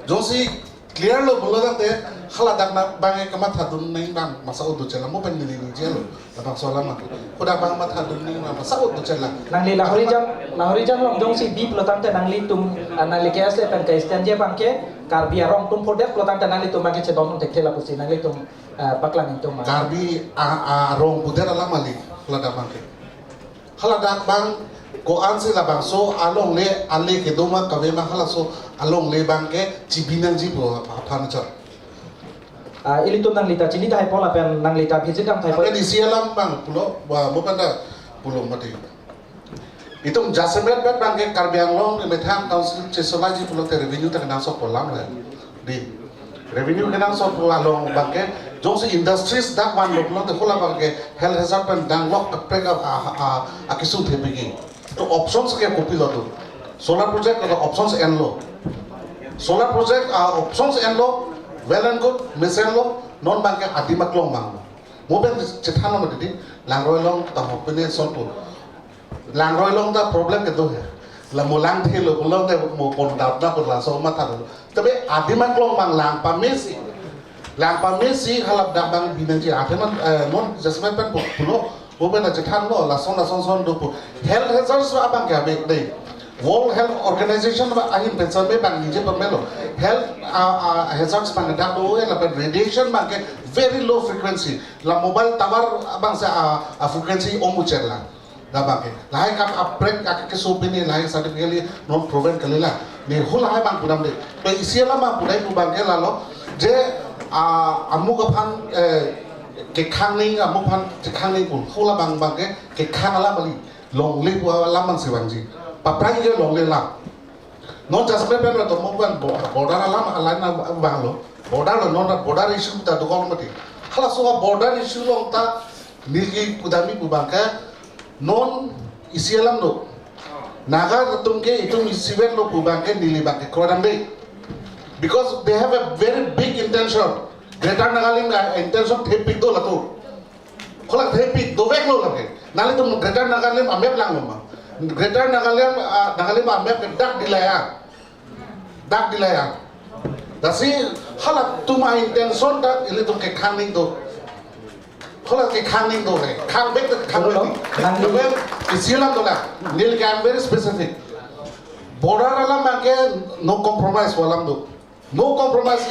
Josi clear lo bolo dang te khala dak na bangai kamat hadun ning nam masa udu chela mo pen ni jelo tabang solam mak kuda bang mat hadun ning nam masa udu chela nang li lahori jam long dong si bip lo tam te nang li tum nang li ke ase pen ke stand je bang ke karbi arong tum podet lo tam te nang li tum bang ke che dong te khela pusi nang li tum paklang tum karbi a rong puder ala mali khala dak bang ke khala dak bang ko ansi la bang so along le ale ke doma kawe ma khala so along le bang ke cibinang ji bo phan cha ili tum nang li ta chini ta pola pen nang li ta visit dam thai Apa di sialam bang pulo wa bukan dah pulo mati. Itu jasmet bet bang ke Karbiang Long di Metham Council Cesolaji pulo te revenue te kenang sok polam lah. Di revenue kenang sok pulalong bang ke jong si industries dak wan lo pulo te kula bang ke health hazard pen dang lok prek akisu te begi. To options ke kopi lo tu. Solar project atau options en lo. Solar project options en lo well and good mesen lo non bang ke adimak long bang. Moben cethan lo didi langroi long ta hopene sonpo langroi long ta problem ke do hai la molang the lo long te mo pon dap na pon la so ma tha lo tabe adimak long bang lang pa mesi halap da bang binang ji atheman non jasman pen pulo moben cethan lo la son do pu health hazards abang ke be dei World Health Organization ba ahin pensan me bang nije pamelo health hazards bang da do la radiation bang ke very low frequency la mobile tower abang sa frequency omucherla da bang ke lai kam break ke sobini lai certificately non proven kalila ne hul hai bang pudam de to isiala ma pudai ku bang ke la lo je amuk phan ke khangning amuk phan ke khangning pun hula bang ke khangala mali long le pu la man si bang ji paprai je long le la non just me pen to mo ban border alam alai na bang lo border lo non border issue ta do kong mati hala so border issue long ta nilgi kudami pubangka non isialam do naga tumke itum isiver lo pubangka nili bangke krodambe because they have a very big intention greater nagalim intention thepik do latu khola thepik do vek lo lage nali tum greater nagalim amep lang lo Greater Nagalim amep ke dak dilaya. Dasi halak tuma intention tak ili tum ke khangning do. Halak ke khangning do hai. Khang bek tak khang bek. Nabe isilam do la. Nil ke very specific. Border alam ke no compromise walam do. No compromise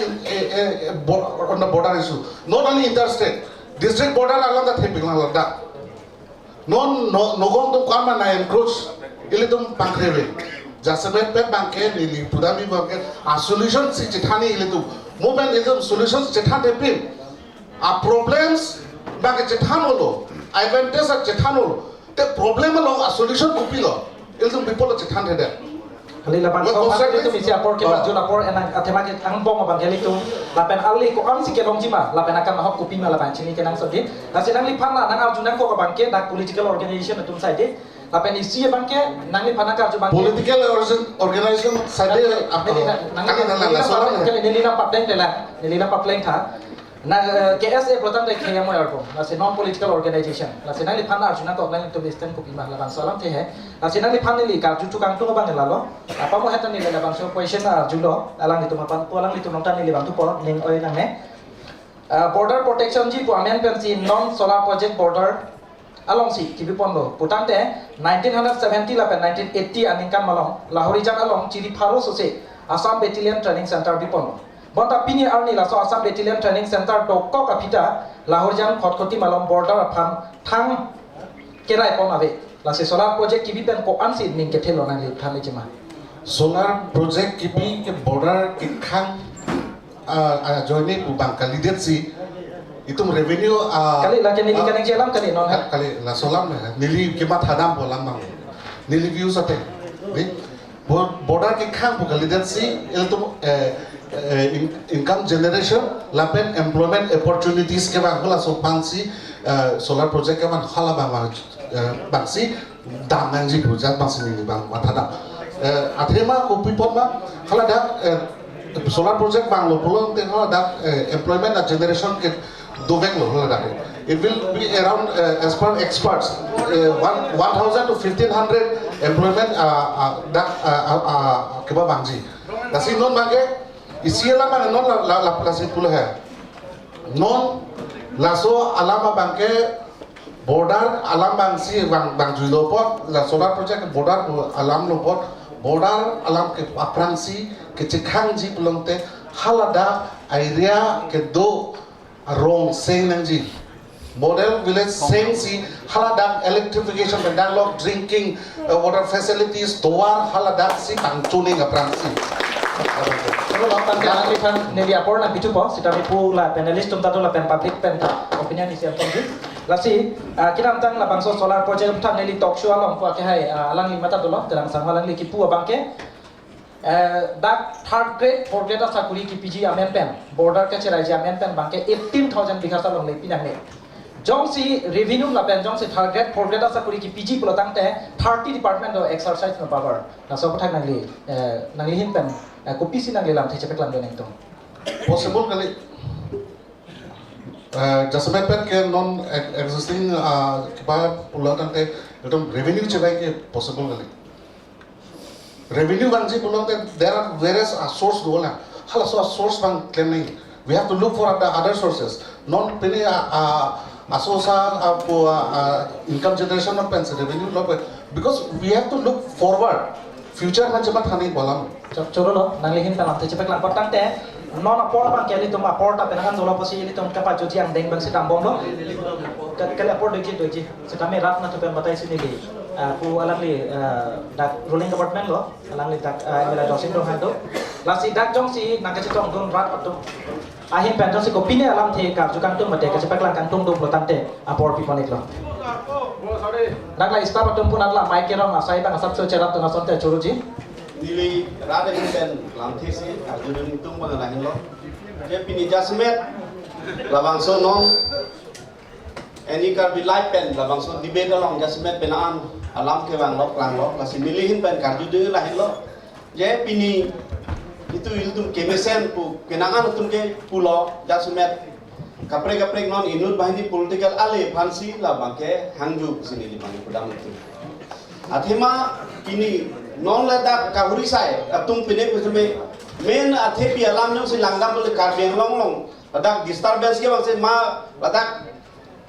on the border issue. Not only interstate. District border alam da thepik lang dak. Non nogong tum kama na encroach ili tum pangkreve jasabet pet bangke nili pudami bangke a solution si chethani ili tum movement ili tum solutions chethan depin a problems bangke chethan lo advantage a chethan lo te problem lo a solution kupilo ili tum people chethan thede kali lapan so masa itu misi apor ke baju lapor enang atema ke angpong abang kali itu lapen ali ko am si ke dong jima lapen akan mahok kupi ma lapan sini ke nang sodit nasi nang lipan la nang arjunan ko abang ke dak political organization atum side lapen isi abang ke nang lipan ka arju bang political organization side apa nilina papleng tela nilina papleng tha na KSA protam de khaya mo arko nasi non political organization nasi nang lipan arjunan ko nang to western kupi ma lapan salam the hai nasi nang lipan li ka ju tukang tu bang lalo apa mo hatan ni la bang so question arjulo alang itu mapan polang itu nontan ni bang tu por ning oi nang ne border protection ji ko amen pensi non solar project border along si kibi pondo putante 1970 la 1980 aningkan malong lahori jan along chiri pharo sose Assam Battalion Training Center di pondo bonta pini arni la so Assam Battalion Training Center to ko kapita lahori jan khotkoti malong border pham thang kerai pon ave la se solar project kibi pen ko ansi ning ke thelo na li thame jema solar project kibi ke border ke khang joine bang kalidet si itu revenue kali la ke nili kaneng jelam kali non kali la solam nili kimat hadam bolam bang nili view sate ni border ke khang bu kalidet si itu income generation lapen employment opportunities ke bang la so pangsi solar project ke bang khala bang bangsi damang ji project bangsi ni bang mathada athema ko people ma khala da solar project bang lo pulong te khala da employment generation ke dovek lo khala da it will be around as per experts 1000 to 1500 employment da ke ba bangji da si non bangke Isi lama non la plastik pula hai. Non laso alama bangke border alam bangsi bang julopot la solar project border alam lopot border alam ke aprangsi ke cekhang ji pulongte halada area ke do rong seng nangji model village seng si halada electrification and dialogue drinking water facilities toar halada si bang tuning aprangsi. Kalau lapan ke anak lipan neli apor na bitu po, sita mipu la panelist tum tatu la pen public pen opinion isi apon di. Lasi kita amtang la bangso solar project putan neli talk show along po hai alang lima tatu lo, terang sang alang li kipu abangke. Dak third grade, fourth grade asa kuri ki PG amen pen, border ke cerai amen pen bangke 18,000 bigha sa long le pinang ne. Jong si revenue la pen jong si third grade, fourth grade asa kuri ki PG pulo tang te 30 department do exercise no power. Na so putan nangli hin pen. Kopi sih nang lelam, cepet lam dengan itu. Possible kali. Jasmet pen ke non existing kipa pulau tante itu revenue cerai ke possible kali. Revenue bang sih pulau tante there are various source dua lah. Hal source bang claim ni. We have to look for the other sources. Non pini asosa income generation of pen revenue loh because we have to look forward. Future macam mana ni bolam? Coro lo, nang lihin pelam, cepet lam potang teh. Non apor bang kali tu apor tak penakan zola posi ini tu kapat cuci yang deng bang si tambong lo. Kali apor doji. Sekami rat na tu pen batai sini di. Pu alang li dak ruling department lo, alang li dak ela dosin dong hado. Lasi dak jong si nak kasi tong don rat tu. Ahin pen jong si kopi ni alam the kap jukang tu mate kasi cepet lam kang tung dong potang teh apor piponik lo. Nak la istapa tu pun adalah mic kerong asai bang asap so cerap tu nason teh curuji. Nili rada ini dan lantisi arjun itu mengenai lo. Jadi pini jasmet labang so non. Ini kar bilai pen labang so dibeda long jasmet penaan alam ke bang lo klang lo. Kasih milihin pen karju dulu lahin lo. Jadi pini itu kemesen pu kenangan itu ke pulau jasmet. Kaprek non inut bahini political ale fansi labang ke hangju sini di bang pedang itu. Athema pini non ladak kahuri sai atung pine pusme main athe pi alam nyong si langgam bole karbeng long ladak disturbance ke bang se ma ladak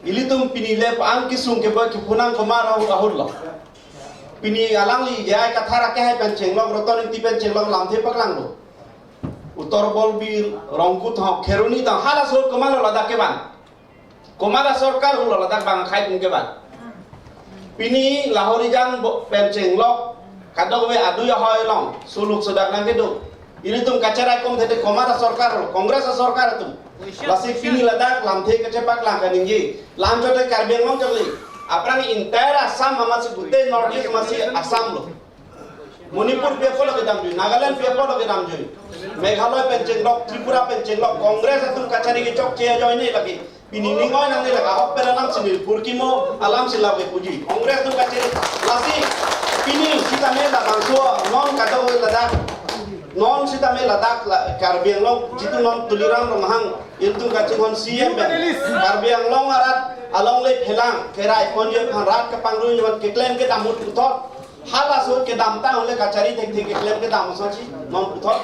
ilitum pini le an kisung ke ba ki punang komar ahur lo pini alang li jai kathara ke hai pencheng long roton ti pencheng long lam the paklang lo utor bol bir rongkut ha kheruni ta hala sor komar ladak ke ban komara sarkar lo ladak bang khai tung ke ban pini lahori jang pencheng long kadang we adu ya hoy long suluk sudah nang kedu ini tum kacara kom thete komara sarkar kongres sarkar tum lasi pini ladak lam the kecepak lang kaningi lam jote karbeng long jagli aprang entire assam masih gute north east masih assam lo Manipur people ke dam jui Nagaland people ke dam jui Meghalaya penceng lok Tripura penceng lok kongres atum kacari ke chok cia join ni lagi pini ningoy nang ni lagi ahok alam sini purkimo alam sila ke puji kongres atum kacari lasi pini kita mela bangso non kata we ladak non kita mela ladak karbiang long jitu non tuliran romahang itu kacing hon CM karbiang long arat along le phelang kerai konje pharat ke pangru yon ke claim ke damut putot hala so ke damta ole kachari thek ke claim ke dam sochi non putot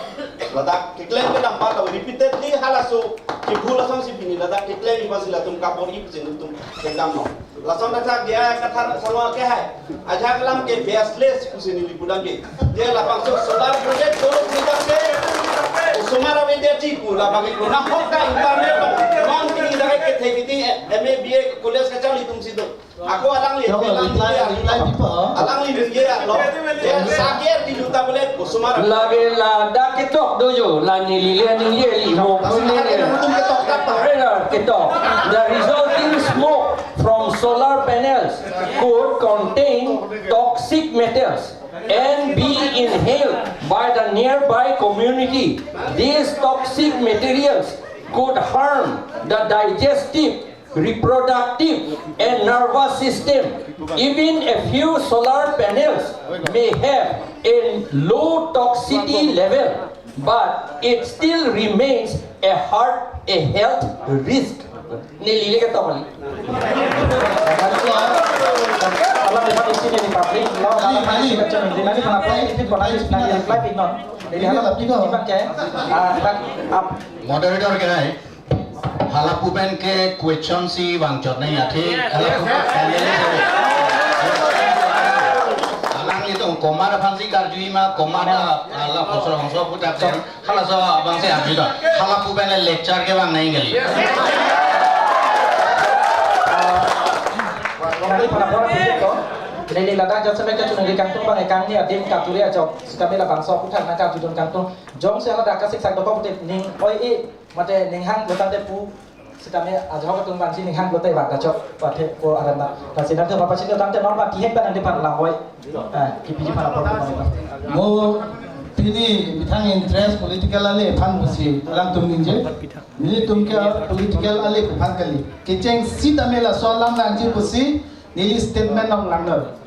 ladak ke claim ke dam ba repeatedly hala so ke bhul asam si pini ladak ke claim basila tum kapor ip jeng tum ke dam no lason tak dia kata sama ke hai aja kalam ke baseless kusini lipudan ke dia lapang so solar project dulu kita ke sumara vidyarthi ku lapang ke na hokka internet non tinggi dah ke thekiti MA college ka chali tum sido aku alang li alang li dia lo sakit di duta boleh sumara lagi lada ketok dojo lani lilian ni ye li mo ketok the resulting smoke from solar panels could contain toxic metals and be inhaled by the nearby community. These toxic materials could harm the digestive, reproductive and nervous system. Even a few solar panels may have a low toxicity level, but it still remains a health risk. Nilili ka to kali. salam lepas isi ni public law dalam masih kecil ini nanti kenapa ini fit konan nanti yang live ignon jadi harap dipan ke moderator ke hai hala puben ke question si wang jot nahi ati alang itu komar fansi karjui ma komar ala khosro khosro putak sen hala so abang se abi da hala puben lecture ke wang nahi gali nanti penapora itu Nili ladang jauh sampai ke cunang di kantung bang ekang ni adim katuri aja kami lah bangsa putar nak kajudun kantung jom saya ada kasih sak dokor putar ning oi mate ning hang botan tepu kami aja kau ketung bangsi ning hang botai bang kacok pate ko arana kasih nanti bapak sini tante normal tiap kan nanti pan lahoi kipi penapora mo ini bitang interest political ale fan musi alam tum ninje ni tum ke political ale fan kali keceng si tamela soalam nanji musi nili statement ng langnar